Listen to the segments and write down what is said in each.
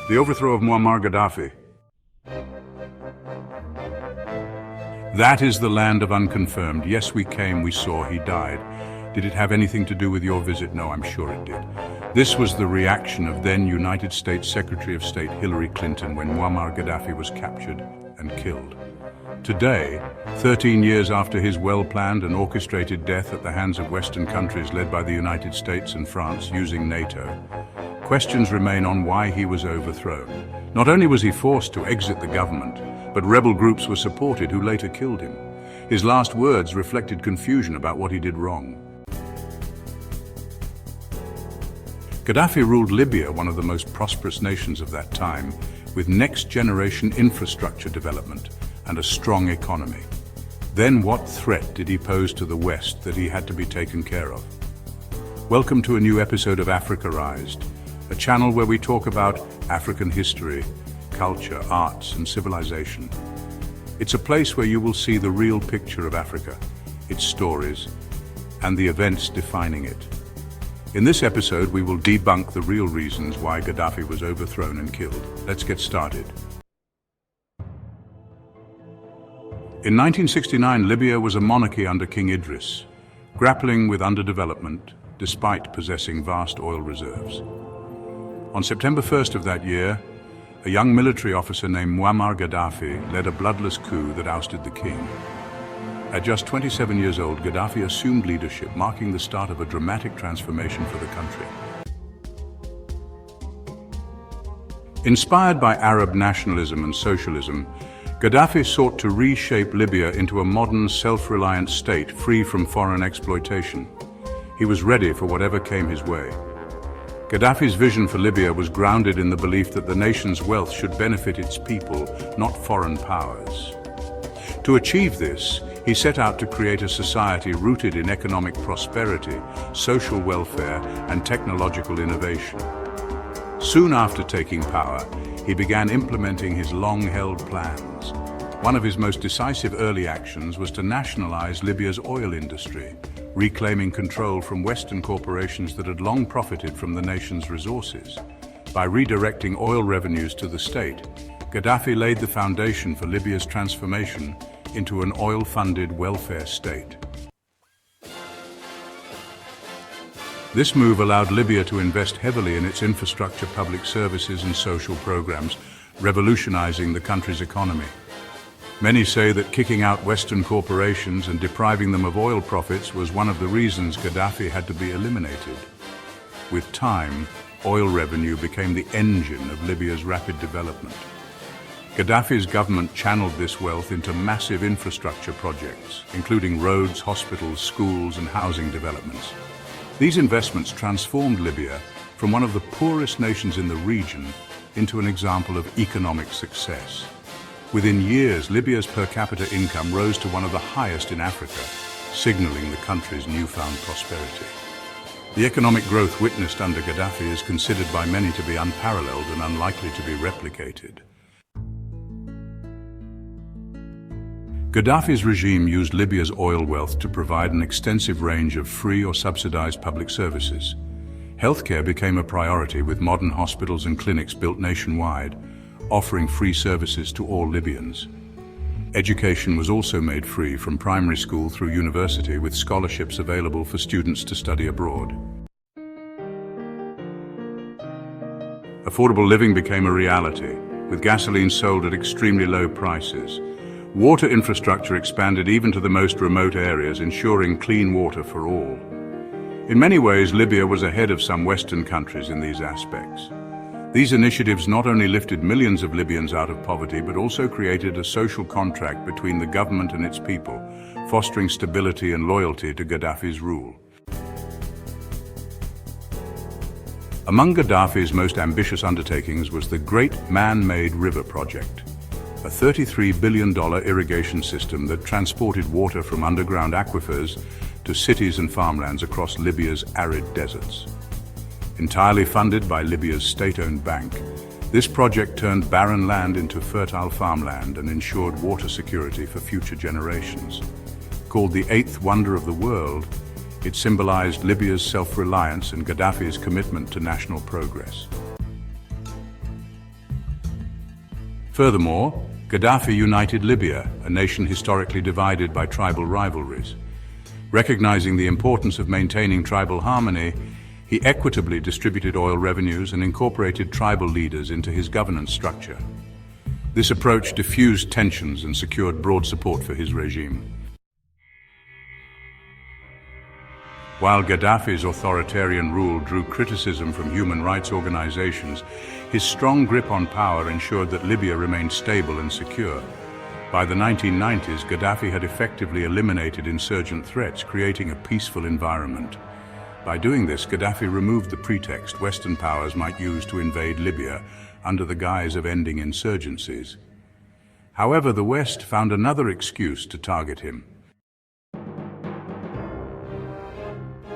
The overthrow of Muammar Gaddafi. That is the land of unconfirmed. Yes, we came, we saw, he died. Did it have anything to do with your visit? No, I'm sure it did. This was the reaction of then United States Secretary of State Hillary Clinton when Muammar Gaddafi was captured and killed. Today, 13 years after his well-planned and orchestrated death at the hands of Western countries led by the United States and France using NATO, questions remain on why he was overthrown. Not only was he forced to exit the government, but rebel groups were supported who later killed him. His last words reflected confusion about what he did wrong. Gaddafi ruled Libya, one of the most prosperous nations of that time, with next-generation infrastructure development and a strong economy. Then what threat did he pose to the West that he had to be taken care of? Welcome to a new episode of Africarized, a channel where we talk about African history, culture, arts, and civilization. It's a place where you will see the real picture of Africa, its stories, and the events defining it. In this episode, we will debunk the real reasons why Gaddafi was overthrown and killed. Let's get started. In 1969, Libya was a monarchy under King Idris, grappling with underdevelopment despite possessing vast oil reserves. On September 1st of that year, a young military officer named Muammar Gaddafi led a bloodless coup that ousted the king. At just 27 years old, Gaddafi assumed leadership, marking the start of a dramatic transformation for the country. Inspired by Arab nationalism and socialism, Gaddafi sought to reshape Libya into a modern, self-reliant state free from foreign exploitation. He was ready for whatever came his way. Gaddafi's vision for Libya was grounded in the belief that the nation's wealth should benefit its people, not foreign powers. To achieve this, he set out to create a society rooted in economic prosperity, social welfare, and technological innovation. Soon after taking power, he began implementing his long-held plans. One of his most decisive early actions was to nationalize Libya's oil industry, reclaiming control from Western corporations that had long profited from the nation's resources. By redirecting oil revenues to the state, Gaddafi laid the foundation for Libya's transformation into an oil-funded welfare state. This move allowed Libya to invest heavily in its infrastructure, public services, and social programs, revolutionizing the country's economy. Many say that kicking out Western corporations and depriving them of oil profits was one of the reasons Gaddafi had to be eliminated. With time, oil revenue became the engine of Libya's rapid development. Gaddafi's government channeled this wealth into massive infrastructure projects, including roads, hospitals, schools, and housing developments. These investments transformed Libya from one of the poorest nations in the region into an example of economic success. Within years, Libya's per capita income rose to one of the highest in Africa, signaling the country's newfound prosperity. The economic growth witnessed under Gaddafi is considered by many to be unparalleled and unlikely to be replicated. Gaddafi's regime used Libya's oil wealth to provide an extensive range of free or subsidized public services. Healthcare became a priority with modern hospitals and clinics built nationwide, offering free services to all Libyans. Education was also made free from primary school through university, with scholarships available for students to study abroad. Affordable living became a reality, with gasoline sold at extremely low prices. Water infrastructure expanded even to the most remote areas, ensuring clean water for all. In many ways, Libya was ahead of some Western countries in these aspects. These initiatives not only lifted millions of Libyans out of poverty, but also created a social contract between the government and its people, fostering stability and loyalty to Gaddafi's rule. Among Gaddafi's most ambitious undertakings was the Great Man-Made River Project, a $33 billion irrigation system that transported water from underground aquifers to cities and farmlands across Libya's arid deserts. Entirely funded by Libya's state-owned bank, this project turned barren land into fertile farmland and ensured water security for future generations. Called the eighth wonder of the world, it symbolized Libya's self-reliance and Gaddafi's commitment to national progress. Furthermore, Gaddafi united Libya, a nation historically divided by tribal rivalries. Recognizing the importance of maintaining tribal harmony, he equitably distributed oil revenues and incorporated tribal leaders into his governance structure. This approach diffused tensions and secured broad support for his regime. While Gaddafi's authoritarian rule drew criticism from human rights organizations, his strong grip on power ensured that Libya remained stable and secure. By the 1990s, Gaddafi had effectively eliminated insurgent threats, creating a peaceful environment. By doing this, Gaddafi removed the pretext Western powers might use to invade Libya under the guise of ending insurgencies. However, the West found another excuse to target him.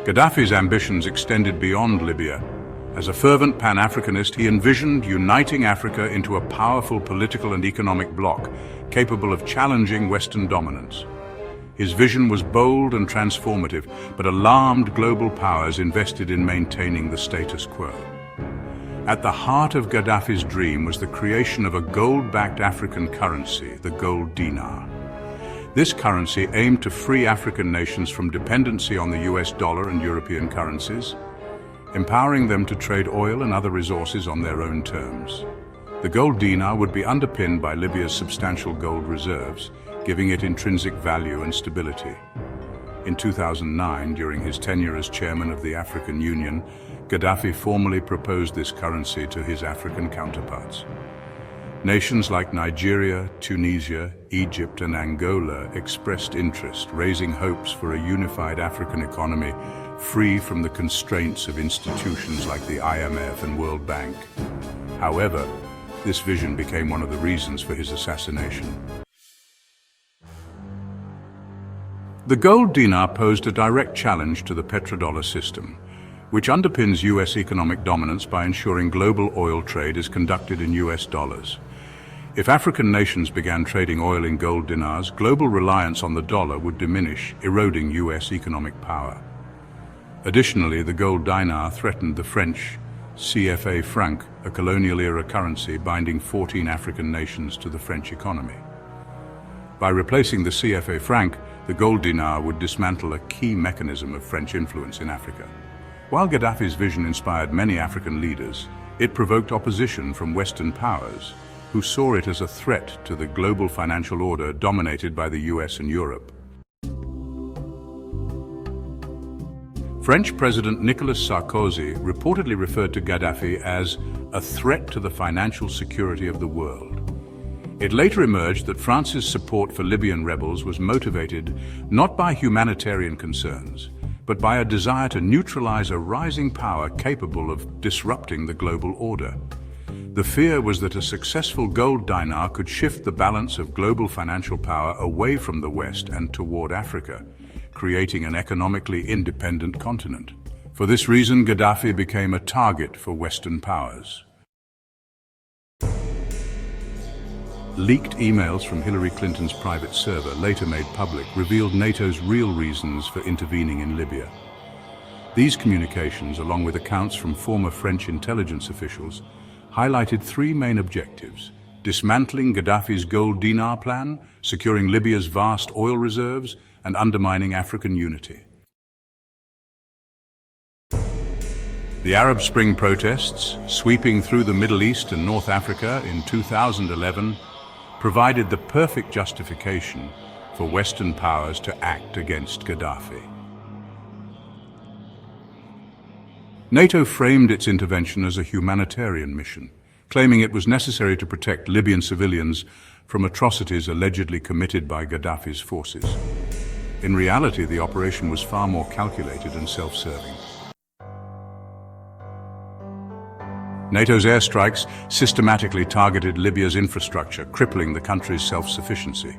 Gaddafi's ambitions extended beyond Libya. As a fervent Pan-Africanist, he envisioned uniting Africa into a powerful political and economic bloc, capable of challenging Western dominance. His vision was bold and transformative, but alarmed global powers invested in maintaining the status quo. At the heart of Gaddafi's dream was the creation of a gold-backed African currency, the gold dinar. This currency aimed to free African nations from dependency on the US dollar and European currencies, empowering them to trade oil and other resources on their own terms. The gold dinar would be underpinned by Libya's substantial gold reserves, giving it intrinsic value and stability. In 2009, during his tenure as chairman of the African Union, Gaddafi formally proposed this currency to his African counterparts. Nations like Nigeria, Tunisia, Egypt, and Angola expressed interest, raising hopes for a unified African economy free from the constraints of institutions like the IMF and World Bank. However, this vision became one of the reasons for his assassination. The gold dinar posed a direct challenge to the petrodollar system, which underpins US economic dominance by ensuring global oil trade is conducted in US dollars. If African nations began trading oil in gold dinars, global reliance on the dollar would diminish, eroding US economic power. Additionally, the gold dinar threatened the French CFA franc, a colonial-era currency binding 14 African nations to the French economy. By replacing the CFA franc, the gold dinar would dismantle a key mechanism of French influence in Africa. While Gaddafi's vision inspired many African leaders, it provoked opposition from Western powers, who saw it as a threat to the global financial order dominated by the US and Europe. French President Nicolas Sarkozy reportedly referred to Gaddafi as a threat to the financial security of the world. It later emerged that France's support for Libyan rebels was motivated not by humanitarian concerns, but by a desire to neutralize a rising power capable of disrupting the global order. The fear was that a successful gold dinar could shift the balance of global financial power away from the West and toward Africa, creating an economically independent continent. For this reason, Gaddafi became a target for Western powers. Leaked emails from Hillary Clinton's private server, later made public, revealed NATO's real reasons for intervening in Libya. These communications, along with accounts from former French intelligence officials, highlighted three main objectives: dismantling Gaddafi's gold dinar plan, securing Libya's vast oil reserves, and undermining African unity. The Arab Spring protests, sweeping through the Middle East and North Africa in 2011, provided the perfect justification for Western powers to act against Gaddafi. NATO framed its intervention as a humanitarian mission, claiming it was necessary to protect Libyan civilians from atrocities allegedly committed by Gaddafi's forces. In reality, the operation was far more calculated and self-serving. NATO's airstrikes systematically targeted Libya's infrastructure, crippling the country's self-sufficiency.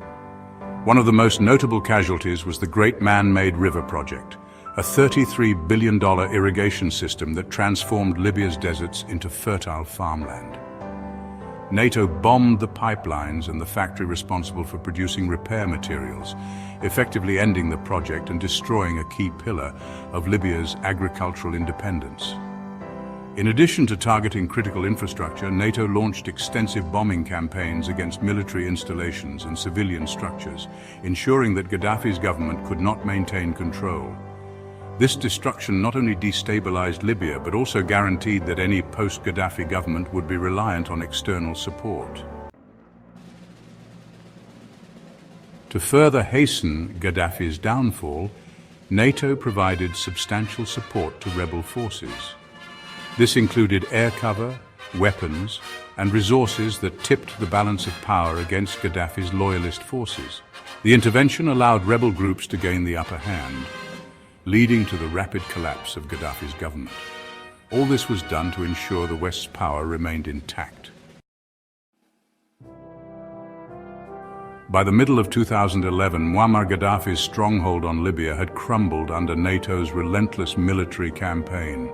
One of the most notable casualties was the Great Man-Made River Project, a $33 billion irrigation system that transformed Libya's deserts into fertile farmland. NATO bombed the pipelines and the factory responsible for producing repair materials, effectively ending the project and destroying a key pillar of Libya's agricultural independence. In addition to targeting critical infrastructure, NATO launched extensive bombing campaigns against military installations and civilian structures, ensuring that Gaddafi's government could not maintain control. This destruction not only destabilized Libya, but also guaranteed that any post-Gaddafi government would be reliant on external support. To further hasten Gaddafi's downfall, NATO provided substantial support to rebel forces. This included air cover, weapons, and resources that tipped the balance of power against Gaddafi's loyalist forces. The intervention allowed rebel groups to gain the upper hand, leading to the rapid collapse of Gaddafi's government. All this was done to ensure the West's power remained intact. By the middle of 2011, Muammar Gaddafi's stronghold on Libya had crumbled under NATO's relentless military campaign.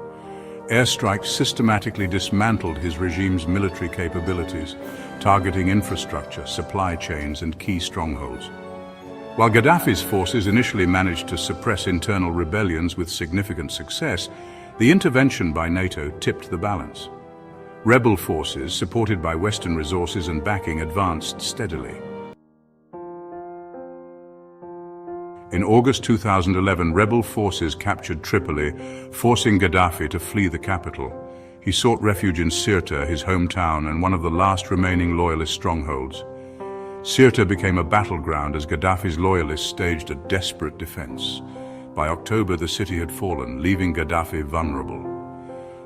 Airstrikes systematically dismantled his regime's military capabilities, targeting infrastructure, supply chains, and key strongholds. While Gaddafi's forces initially managed to suppress internal rebellions with significant success, the intervention by NATO tipped the balance. Rebel forces, supported by Western resources and backing, advanced steadily. In August 2011, rebel forces captured Tripoli, forcing Gaddafi to flee the capital. He sought refuge in Sirte, his hometown and one of the last remaining loyalist strongholds. Sirte became a battleground as Gaddafi's loyalists staged a desperate defense. By October, the city had fallen, leaving Gaddafi vulnerable.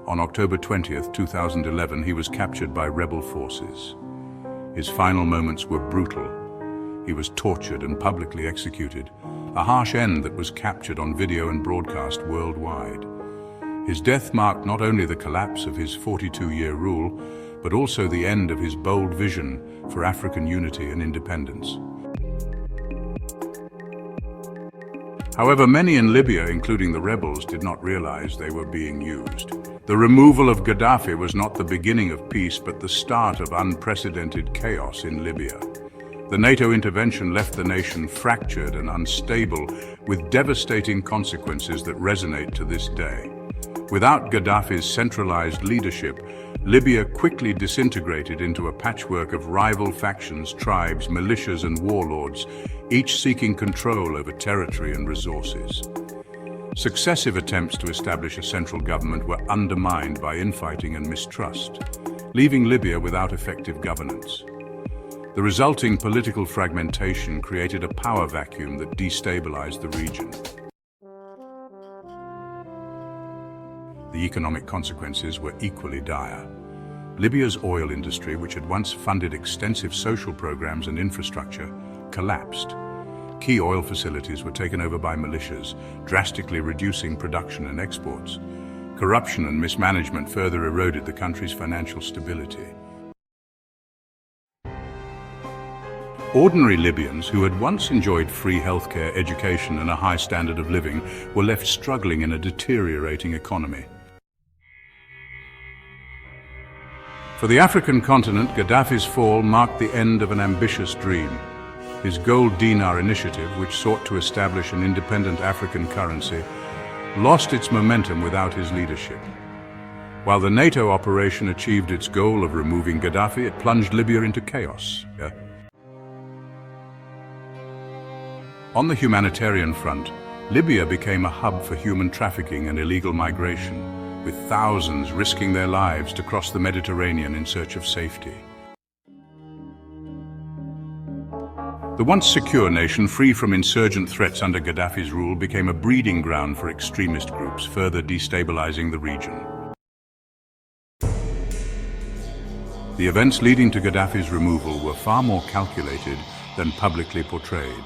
On October 20th, 2011, he was captured by rebel forces. His final moments were brutal. He was tortured and publicly executed, a harsh end that was captured on video and broadcast worldwide. His death marked not only the collapse of his 42-year rule, but also the end of his bold vision for African unity and independence. However, many in Libya, including the rebels, did not realize they were being used. The removal of Gaddafi was not the beginning of peace, but the start of unprecedented chaos in Libya. The NATO intervention left the nation fractured and unstable, with devastating consequences that resonate to this day. Without Gaddafi's centralized leadership, Libya quickly disintegrated into a patchwork of rival factions, tribes, militias, and warlords, each seeking control over territory and resources. Successive attempts to establish a central government were undermined by infighting and mistrust, leaving Libya without effective governance. The resulting political fragmentation created a power vacuum that destabilized the region. The economic consequences were equally dire. Libya's oil industry, which had once funded extensive social programs and infrastructure, collapsed. Key oil facilities were taken over by militias, drastically reducing production and exports. Corruption and mismanagement further eroded the country's financial stability. Ordinary Libyans, who had once enjoyed free healthcare, education, and a high standard of living, were left struggling in a deteriorating economy. For the African continent, Gaddafi's fall marked the end of an ambitious dream. His gold dinar initiative, which sought to establish an independent African currency, lost its momentum without his leadership. While the NATO operation achieved its goal of removing Gaddafi, it plunged Libya into chaos. On the humanitarian front, Libya became a hub for human trafficking and illegal migration, with thousands risking their lives to cross the Mediterranean in search of safety. The once secure nation, free from insurgent threats under Gaddafi's rule, became a breeding ground for extremist groups, further destabilizing the region. The events leading to Gaddafi's removal were far more calculated than publicly portrayed.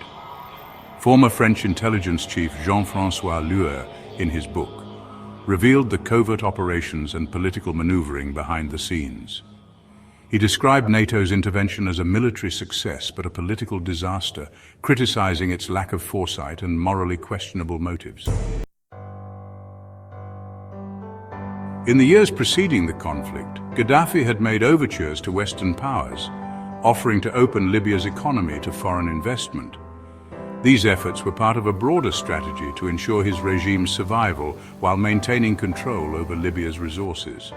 Former French intelligence chief Jean-François Luer, in his book, revealed the covert operations and political maneuvering behind the scenes. He described NATO's intervention as a military success but a political disaster, criticizing its lack of foresight and morally questionable motives. In the years preceding the conflict, Gaddafi had made overtures to Western powers, offering to open Libya's economy to foreign investment. These efforts were part of a broader strategy to ensure his regime's survival while maintaining control over Libya's resources.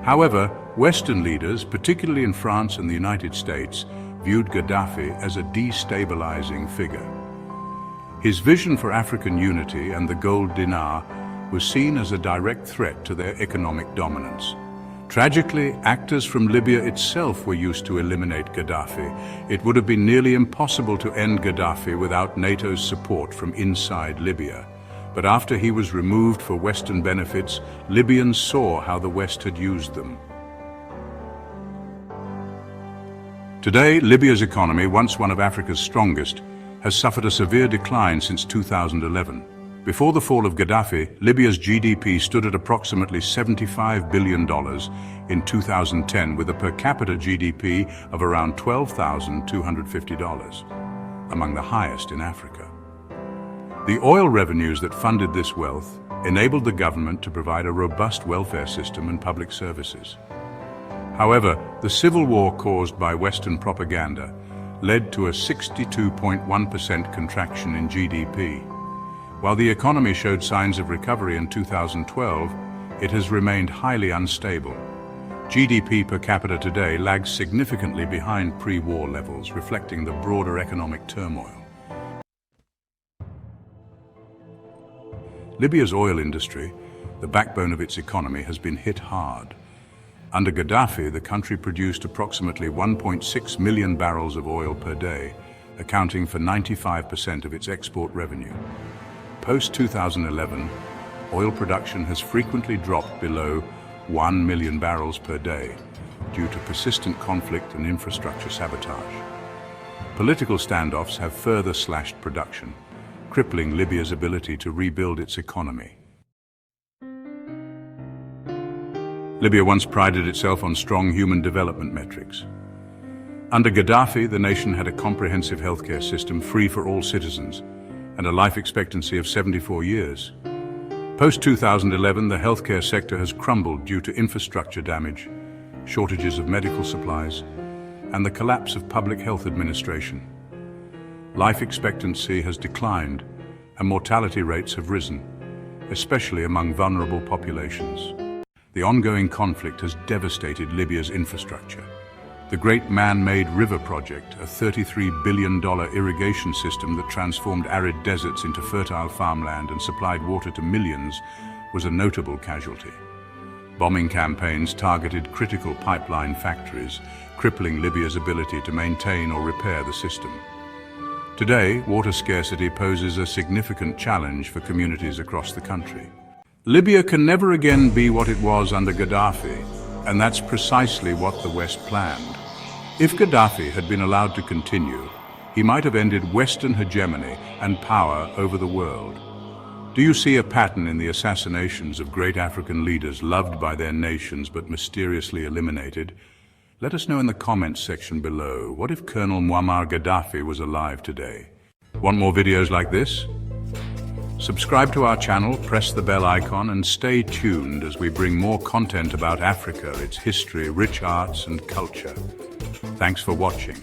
However, Western leaders, particularly in France and the United States, viewed Gaddafi as a destabilizing figure. His vision for African unity and the gold dinar was seen as a direct threat to their economic dominance. Tragically, actors from Libya itself were used to eliminate Gaddafi. It would have been nearly impossible to end Gaddafi without NATO's support from inside Libya. But after he was removed for Western benefits, Libyans saw how the West had used them. Today, Libya's economy, once one of Africa's strongest, has suffered a severe decline since 2011. Before the fall of Gaddafi, Libya's GDP stood at approximately $75 billion in 2010, with a per capita GDP of around $12,250, among the highest in Africa. The oil revenues that funded this wealth enabled the government to provide a robust welfare system and public services. However, the civil war caused by Western propaganda led to a 62.1% contraction in GDP. While the economy showed signs of recovery in 2012, it has remained highly unstable. GDP per capita today lags significantly behind pre-war levels, reflecting the broader economic turmoil. Libya's oil industry, the backbone of its economy, has been hit hard. Under Gaddafi, the country produced approximately 1.6 million barrels of oil per day, accounting for 95% of its export revenue. Post-2011, oil production has frequently dropped below 1 million barrels per day due to persistent conflict and infrastructure sabotage. Political standoffs have further slashed production, crippling Libya's ability to rebuild its economy. Libya once prided itself on strong human development metrics. Under Gaddafi, the nation had a comprehensive healthcare system free for all citizens and a life expectancy of 74 years. Post-2011, the healthcare sector has crumbled due to infrastructure damage, shortages of medical supplies, and the collapse of public health administration. Life expectancy has declined and mortality rates have risen, especially among vulnerable populations. The ongoing conflict has devastated Libya's infrastructure. The Great Man-Made River Project, a $33 billion irrigation system that transformed arid deserts into fertile farmland and supplied water to millions, was a notable casualty. Bombing campaigns targeted critical pipeline factories, crippling Libya's ability to maintain or repair the system. Today, water scarcity poses a significant challenge for communities across the country. Libya can never again be what it was under Gaddafi, and that's precisely what the West planned. If Gaddafi had been allowed to continue, he might have ended Western hegemony and power over the world. Do you see a pattern in the assassinations of great African leaders loved by their nations but mysteriously eliminated? Let us know in the comments section below. What if Colonel Muammar Gaddafi was alive today? Want more videos like this? Subscribe to our channel, press the bell icon, and stay tuned as we bring more content about Africa, its history, rich arts, and culture. Thanks for watching.